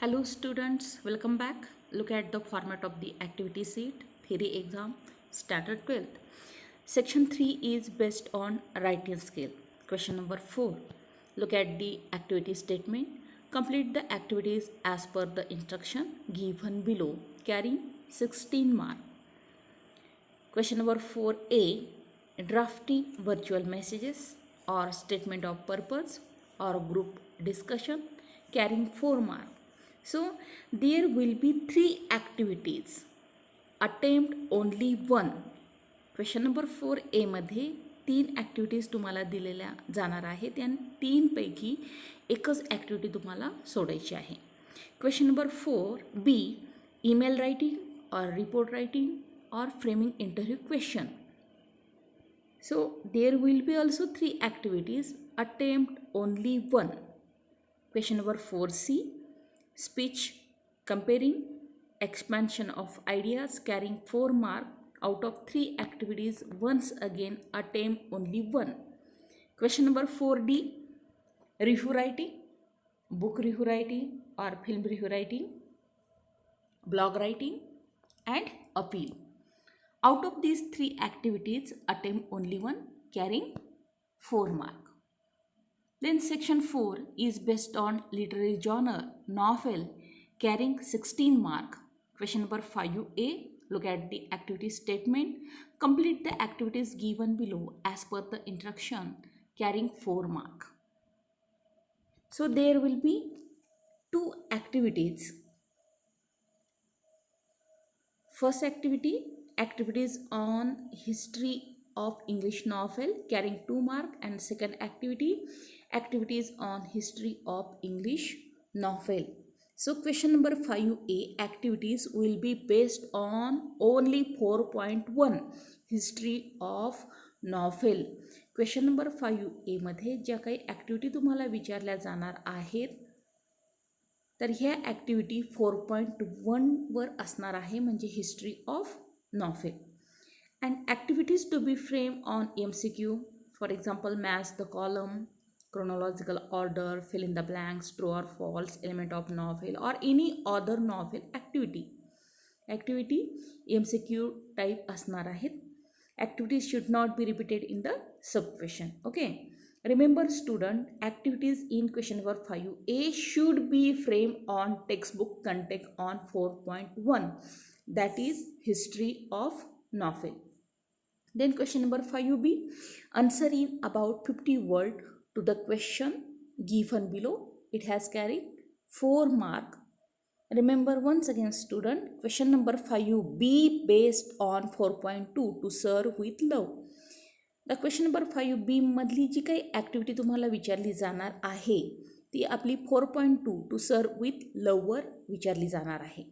Hello students, welcome back. Look at the format of the activity sheet, theory exam, standard 12th. Section 3 is based on writing skill. Question number 4. Look at the activity statement. Complete the activities as per the instruction given below, carrying 16 marks. Question number 4a. Drafting virtual messages or statement of purpose or group discussion carrying 4 marks. So there will be 3 activities. Attempt only one. Question number 4a मध्ये 3 activities तुम्हाला दिलेल्या जाणार आहेत आणि 3पैकी एकच activity तुम्हाला सोडायची आहे. Question number 4b. Email writing और report writing or framing interview question. So there will be also 3 activities. Attempt only one. Question number 4c. Speech comparing expansion of ideas carrying 4 marks. Out of 3 activities, once again attempt only one. Question number 4d. Review writing, book review writing or film review writing, blog writing and appeal. Out of these 3 activities, attempt only one, carrying 4 marks. Then section 4 is based on literary genre, novel, carrying 16 marks. Question number 5a. Look at the activity statement. Complete the activities given below as per the instruction, carrying 4 marks. So there will be 2 activities. First activities on history of English novel carrying 2 marks, and second activities on history of English novel. So question number 5a, activities will be based on only 4.1 history of novel. Question number 5a मध्ये ज्या काही activity तुम्हाला विचारल्या जाणार आहेत तर ह्या activity 4.1वर असणार आहे, म्हणजे history of novel. And activities to be frame on MCQ. For example, match the column, chronological order, fill in the blanks, true or false, element of novel or any other novel activity. Activity MCQ type असणार आहेत. Activities should not be repeated in the sub question. Okay. Remember student, activities in question number 5a should be framed on textbook content on 4.1, that is history of novel. Then question number 5b, answer in about 50 words to the question given below. It has carried 4 marks. Remember once again student, question number 5b based on 4.2 to serve with love. The question number 5b मधली जी काही activity तुम्हाला विचारली जाणार आहे ती आपली 4.2 to serve with लववर विचारली जाणार आहे.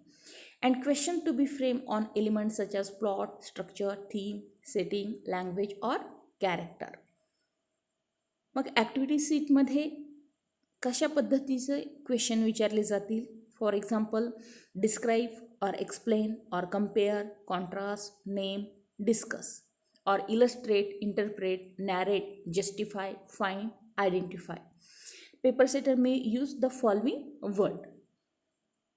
And question to be frame on element such as plot, structure, theme, setting, language और कॅरेक्टर. मग ॲक्टिव्हिटी सीटमध्ये कशा पद्धतीचे क्वेश्चन विचारले जातील? फॉर एक्झाम्पल, डिस्क्राईब और एक्सप्लेन और compare, contrast, name, discuss or illustrate, interpret, narrate, justify, find, identify. Paper setter may use the following word.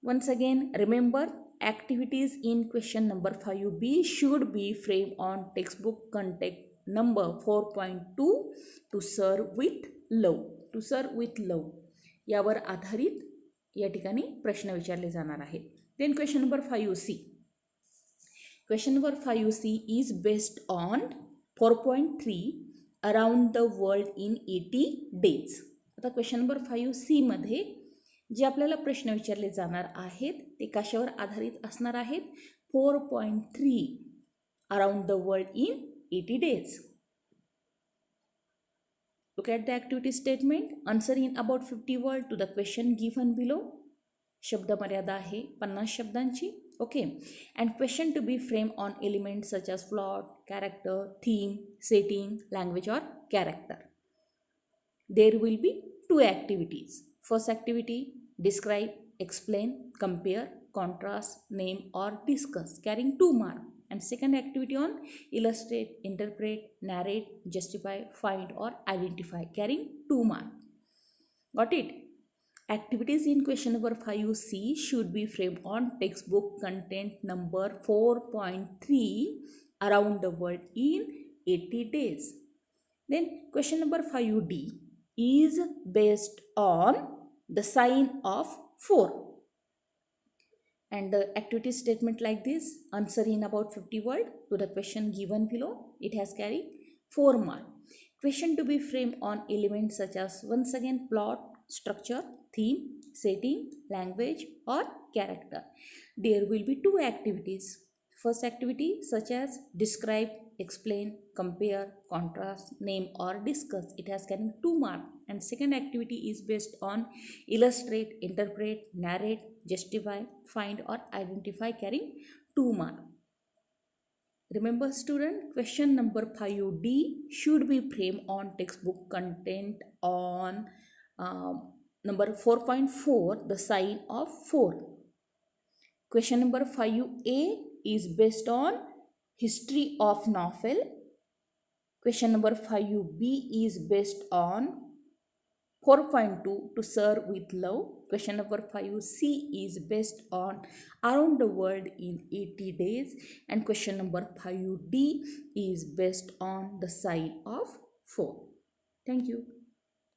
Once again, remember, activities in question number 5b should be framed on textbook content number 4.2 to serve with love. To serve with love यावर आधारित या ठिकाणी प्रश्न विचारले जाणार आहेत. Then question number 5c. Question number 5c is based on 4.3 around the world in 80 days. आता question number 5c मध्ये जे आपल्याला प्रश्न विचारले जाणार आहेत ते कशावर आधारित असणार आहेत? 4.3 around the world in 80 days. Look at the activity statement. Answer in about 50 words to the question given below. शब्द मर्यादा आहे 50 शब्दांची. Okay, and question to be framed on elements such as plot, character, theme, setting, language or character. There will be 2 activities. First activity, describe, explain, compare, contrast, name or discuss, carrying 2 marks. And second activity on illustrate, interpret, narrate, justify, find or identify, carrying 2 marks. Got it? Activities in question number 5C should be framed on textbook content number 4.3, around the world in 80 days. Then question number 5D is based on the sign of 4. And the activity statement like this: answer in about 50 words to the question given below. It has carried 4 marks. Question to be framed on elements such as, once again, plot, structure, theme, setting, language, or character. There will be 2 activities. First activity, such as describe, explain, compare, contrast, name, or discuss. It has carried 2 marks. And second activity is based on illustrate, interpret, narrate, justify, find, or identify, carrying 2 marks. Remember student, question number 5D should be framed on textbook content on number 4.4, the sign of 4. Question number 5A is based on history of novel. Question number 5B is based on 4.2, to serve with love. Question number 5C is based on around the world in 80 days. And question number 5D is based on the sign of 4. Thank you.